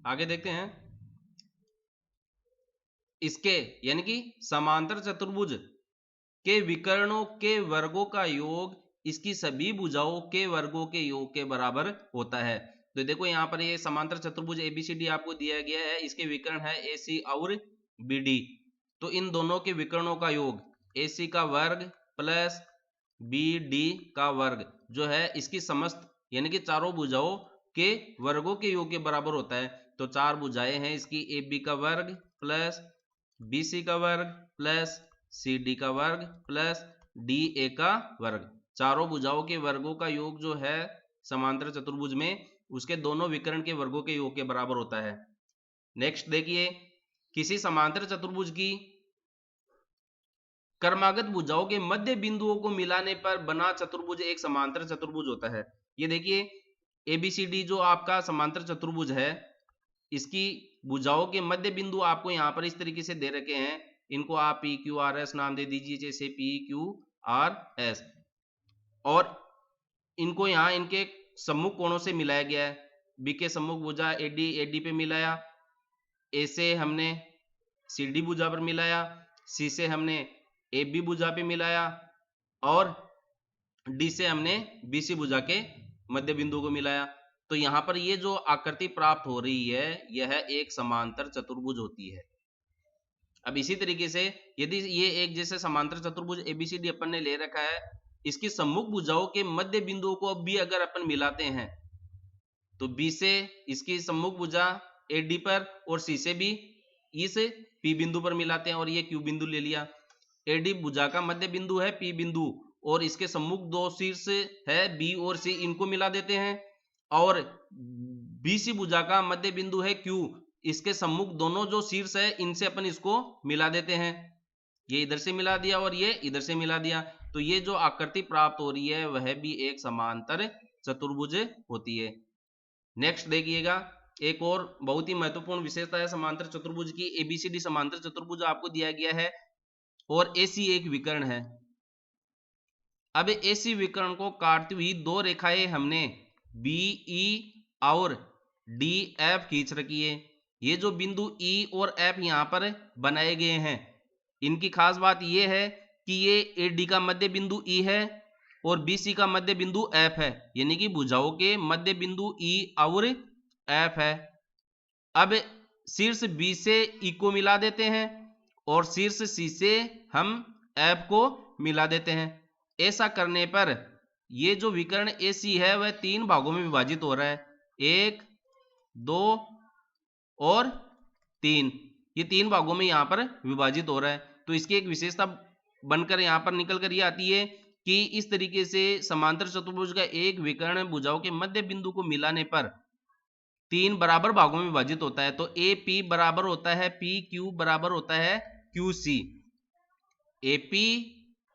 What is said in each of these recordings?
आगे देखते हैं। इसके यानी कि समांतर चतुर्भुज के विकर्णों के वर्गों का योग इसकी सभी भुजाओं के वर्गों के योग के बराबर होता है। तो देखो यहाँ पर ये समांतर चतुर्भुज एबीसीडी आपको दिया गया है, इसके विकर्ण है एसी और बीडी। तो इन दोनों के विकर्णों का योग एसी का वर्ग प्लस बीडी का वर्ग जो है इसकी समस्त यानी कि चारों भुजाओं के वर्गों के योग के बराबर होता है। तो चार भुजाएं हैं इसकी, ए बी का वर्ग प्लस बी सी का वर्ग प्लस सी डी का वर्ग प्लस डी ए का वर्ग। चारों भुजाओं के वर्गों का योग जो है समांतर चतुर्भुज में उसके दोनों विकर्ण के वर्गों के योग के बराबर होता है। नेक्स्ट देखिए, किसी समांतर चतुर्भुज की क्रमागत भुजाओं के मध्य बिंदुओं को मिलाने पर बना चतुर्भुज एक समांतर चतुर्भुज होता है। ये देखिए एबीसीडी जो आपका समांतर चतुर्भुज है, इसकी भुजाओं के मध्य बिंदु आपको यहाँ पर इस तरीके से दे रखे हैं। इनको आप पी क्यू आर एस नाम दे दीजिए, जैसे पी क्यू आर एस, और इनको यहाँ इनके सम्मुख कोणों से मिलाया गया है। बी के सम्मुख भुजा एडी, एडी पे मिलाया, ए से हमने सी डी भुजा पर मिलाया, सी से हमने ए बी भुजा पे मिलाया और डी से हमने बी सी भुजा के मध्य बिंदु को मिलाया। तो यहाँ पर ये जो आकृति प्राप्त हो रही है यह एक समांतर चतुर्भुज होती है। अब इसी तरीके से यदि ये एक जैसे समांतर चतुर्भुज एबीसीडी अपन ने ले रखा है, इसकी सम्मुख भुजाओं के मध्य बिंदुओं को अब भी अगर अपन मिलाते हैं तो बी से इसकी सम्मुख भुजा एडी पर और सी से भी इस पी बिंदु पर मिलाते हैं और ये क्यू बिंदु ले लिया। एडी भुजा का मध्य बिंदु है पी बिंदु और इसके सम्मुख दो शीर्ष है बी और सी, इनको मिला देते हैं। और बी सी भुजा का मध्य बिंदु है क्यू, इसके सम्मुख दोनों जो शीर्ष है इनसे अपन इसको मिला देते हैं। ये इधर से मिला दिया और ये इधर से मिला दिया। तो ये जो आकृति प्राप्त हो रही है वह भी एक समांतर चतुर्भुज होती है। नेक्स्ट देखिएगा, एक और बहुत ही महत्वपूर्ण विशेषता है समांतर चतुर्भुज की। एबीसीडी समांतर चतुर्भुज आपको दिया गया है और एसी एक विकर्ण है। अब एसी विकर्ण को काटती हुई दो रेखाएं हमने बीई और डी एफ खींच रखी है। ये जो बिंदु ई और एफ यहां पर बनाए गए हैं, इनकी खास बात यह है कि ये एडी का मध्य बिंदु ई है और बीसी का मध्य बिंदु एफ है, यानी कि भुजाओं के मध्य बिंदु ई और एफ है। अब शीर्ष बी से ई को मिला देते हैं और शीर्ष सी से हम एफ को मिला देते हैं। ऐसा करने पर ये जो विकर्ण एसी है वह तीन भागों में विभाजित हो रहा है, 1, 2 और 3। ये तीन भागों में यहां पर विभाजित हो रहा है। तो इसकी एक विशेषता बनकर यहां पर निकल कर ये आती है कि इस तरीके से समांतर चतुर्भुज का एक विकर्ण भुजाओं के मध्य बिंदु को मिलाने पर तीन बराबर भागों में विभाजित होता है। तो ए पी बराबर होता है पी क्यू बराबर होता है Q C, A P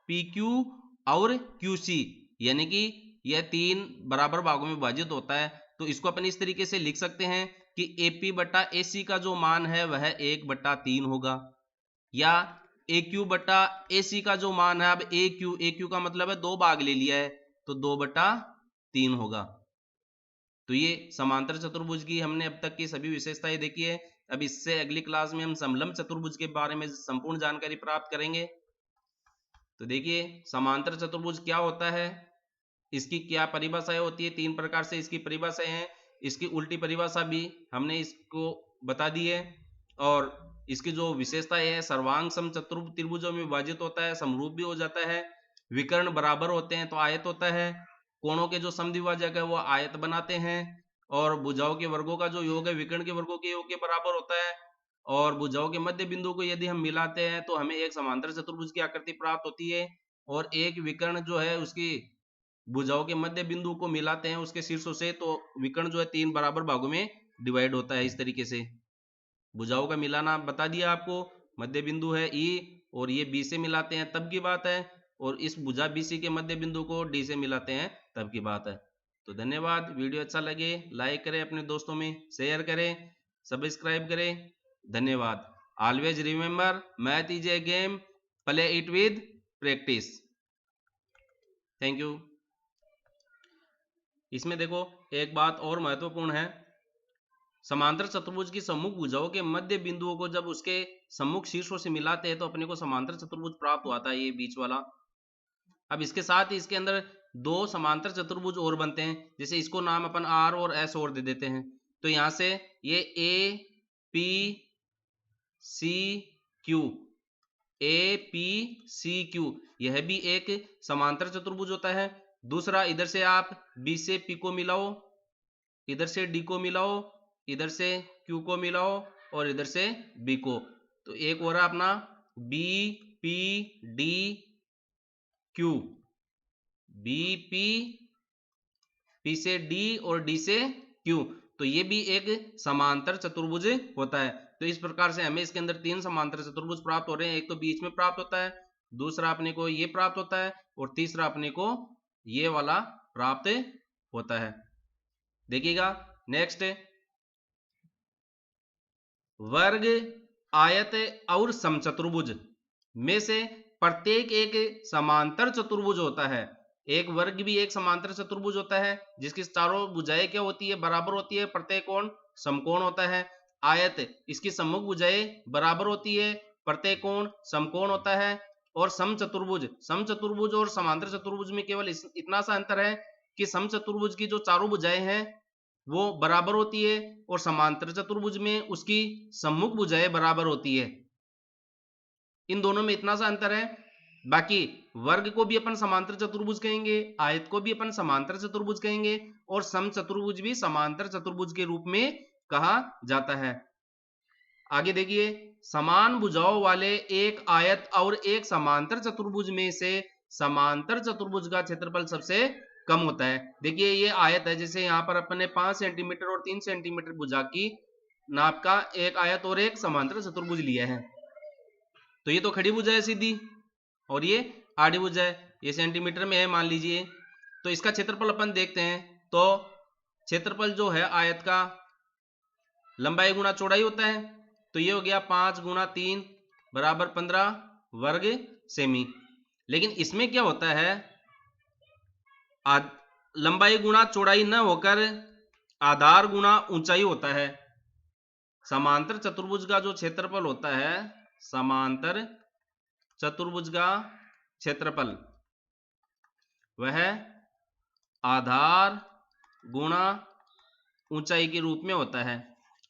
P Q और क्यू सी, यानी कि यह तीन बराबर भागों में विभाजित होता है। तो इसको अपन इस तरीके से लिख सकते हैं कि ए पी बटा ए सी का जो मान है वह 1/3 होगा, या ए क्यू बटा ए सी का जो मान है, अब ए क्यू का मतलब है दो भाग ले लिया है तो 2/3 होगा। तो ये समांतर चतुर्भुज की हमने अब तक की सभी विशेषताएं देखी है। अब इससे अगली क्लास में हम समलंब चतुर्भुज के बारे में संपूर्ण जानकारी प्राप्त करेंगे। तो देखिए समांतर चतुर्भुज क्या होता है, इसकी क्या परिभाषाएं होती है, तीन प्रकार से इसकी परिभाषाएं हैं। इसकी उल्टी परिभाषा भी हमने इसको बता दी है और इसकी जो विशेषताएं है, सर्वांग सम चतुर्भुजों में विभाजित होता है, समरूप भी हो जाता है, विकर्ण बराबर होते हैं तो आयत होता है, कोणों के जो समद्विभाजक है वो आयत बनाते हैं, और भुजाओं के वर्गों का जो योग है विकर्ण के वर्गों के योग के बराबर होता है, और भुजाओं के मध्य बिंदु को यदि हम मिलाते हैं तो हमें एक समांतर चतुर्भुज की आकृति प्राप्त होती है। और एक विकर्ण जो है उसकी भुजाओं के मध्य बिंदु को मिलाते हैं उसके शीर्षों से, तो विकर्ण जो है तीन बराबर भागों में डिवाइड होता है। इस तरीके से भुजाओं का मिलाना बता दिया आपको, मध्य बिंदु है ई और ये बी से मिलाते हैं तब की बात है, और इस भुजा बीसी के मध्य बिंदु को डी से मिलाते हैं तब की बात है। तो धन्यवाद, वीडियो अच्छा लगे लाइक करें, अपने दोस्तों में शेयर करें, सब्सक्राइब करें। धन्यवाद। Always remember, math is a game, play it with practice. Thank you. इसमें देखो एक बात और महत्वपूर्ण है, समांतर चतुर्भुज की सम्मुख भुजाओं के मध्य बिंदुओं को जब उसके सम्मुख शीर्षों से मिलाते हैं तो अपने को समांतर चतुर्भुज प्राप्त होता है, ये बीच वाला। अब इसके साथ ही इसके अंदर दो समांतर चतुर्भुज और बनते हैं, जैसे इसको नाम अपन आर और एस और दे देते हैं। तो यहां से ये A P C Q, A P C Q, यह भी एक समांतर चतुर्भुज होता है। दूसरा, इधर से आप बी से पी को मिलाओ, इधर से डी को मिलाओ, इधर से क्यू को मिलाओ और इधर से बी को, तो एक हो रहा अपना B P D Q, B P, P से डी और डी से क्यू, तो ये भी एक समांतर चतुर्भुज होता है। तो इस प्रकार से हमें इसके अंदर तीन समांतर चतुर्भुज प्राप्त हो रहे हैं। एक तो बीच में प्राप्त होता है, दूसरा अपने को ये प्राप्त होता है और तीसरा अपने को ये वाला प्राप्त होता है। देखिएगा नेक्स्ट, वर्ग, आयत और समचतुर्भुज में से प्रत्येक एक समांतर चतुर्भुज होता है। एक वर्ग भी एक समांतर चतुर्भुज होता है जिसकी चारों भुजाएं क्या होती है, बराबर होती है, प्रत्येक कोण समकोण होता है। आयत, इसकी सम्मुख भुजाएं बराबर होती है, प्रत्येक कोण समकोण होता है। और समचतुर्भुज, समचतुर्भुज और समांतर चतुर्भुज में केवल इतना सा अंतर है कि समचतुर्भुज की जो चारों भुजाएं हैं वो बराबर होती है और समांतर चतुर्भुज में उसकी सम्मुख भुजाएं बराबर होती है। इन दोनों में इतना सा अंतर है। बाकी वर्ग को भी अपन समांतर चतुर्भुज कहेंगे, आयत को भी अपन समांतर चतुर्भुज कहेंगे और समचतुर्भुज भी समांतर चतुर्भुज के रूप में कहा जाता है। आगे देखिए, समान भुजाओं वाले एक आयत और एक समांतर चतुर्भुज में से समांतर चतुर्भुज का क्षेत्रफल सबसे कम होता है। देखिए ये आयत है, जैसे यहाँ पर अपन ने 5 सेंटीमीटर और 3 सेंटीमीटर भुजा की नाप का एक आयत और एक समांतर चतुर्भुज लिया है। तो ये तो खड़ी भुजा है सीधी और ये आड़ी भुजा है, ये सेंटीमीटर में है मान लीजिए। तो इसका क्षेत्रफल अपन देखते हैं, तो क्षेत्रफल जो है आयत का लंबाई गुना चौड़ाई होता है। तो ये हो गया 5 गुना 3 बराबर 15 वर्ग सेमी। लेकिन इसमें क्या होता है, लंबाई गुना चौड़ाई न होकर आधार गुना ऊंचाई होता है। समांतर चतुर्भुज का जो क्षेत्रफल होता है, समांतर चतुर्भुज का क्षेत्रफल वह आधार गुणा ऊंचाई के रूप में होता है।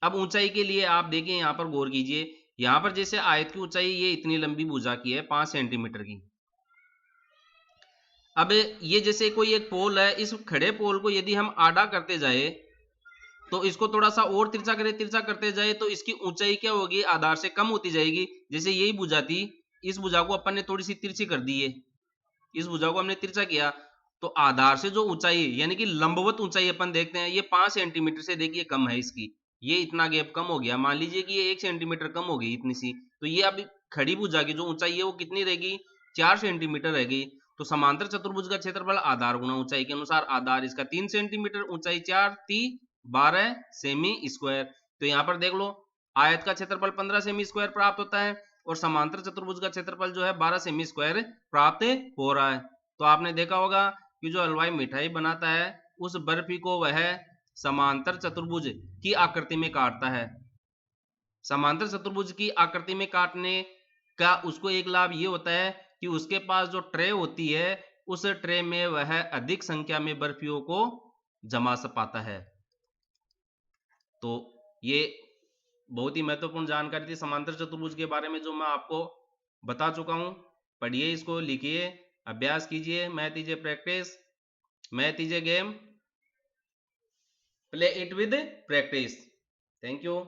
अब ऊंचाई के लिए आप देखिए, यहां पर गौर कीजिए, यहां पर जैसे आयत की ऊंचाई ये इतनी लंबी भुजा की है 5 सेंटीमीटर की। अब ये जैसे कोई एक पोल है, इस खड़े पोल को यदि हम आड़ा करते जाए तो इसको थोड़ा सा और तिरछा करते जाए तो इसकी ऊंचाई क्या होगी, आधार से कम होती जाएगी। जैसे यही भुजा थी, इस भुजा को अपन ने थोड़ी सी तिरछी कर दी है, इस भुजा को हमने तिरछा किया तो आधार से जो ऊंचाई यानी कि लंबवत ऊंचाई अपन देखते हैं, ये 5 सेंटीमीटर से देखिए कम है इसकी, ये इतना गैप कम हो गया। मान लीजिए कि ये 1 सेंटीमीटर कम हो गई इतनी सी, तो ये अब खड़ी भुजा की जो ऊंचाई है वो कितनी रहेगी, 4 सेंटीमीटर रहेगी। तो समांतर चतुर्भुज का क्षेत्रफल आधार गुणा ऊंचाई के अनुसार, आधार इसका 3 सेंटीमीटर, ऊंचाई 4, 3 12 सेमी स्क्वायर। तो यहाँ पर देख लो, आयत का क्षेत्रफल 15 सेमी स्क्वायर प्राप्त होता है और समांतर चतुर्भुज का क्षेत्रफल जो है 12 सेमी स्क्वायर प्राप्त हो रहा है। तो आपने देखा होगा कि जो हलवाई मिठाई बनाता है उस बर्फी को वह समांतर चतुर्भुज की आकृति में काटता है। समांतर चतुर्भुज की आकृति में काटने का उसको एक लाभ ये होता है कि उसके पास जो ट्रे होती है उस ट्रे में वह अधिक संख्या में बर्फियों को जमा पाता है। तो ये बहुत ही महत्वपूर्ण जानकारी थी समांतर चतुर्भुज के बारे में जो मैं आपको बता चुका हूं। पढ़िए, इसको लिखिए, अभ्यास कीजिए, math is a practice, math is a game, play it with practice. Thank you.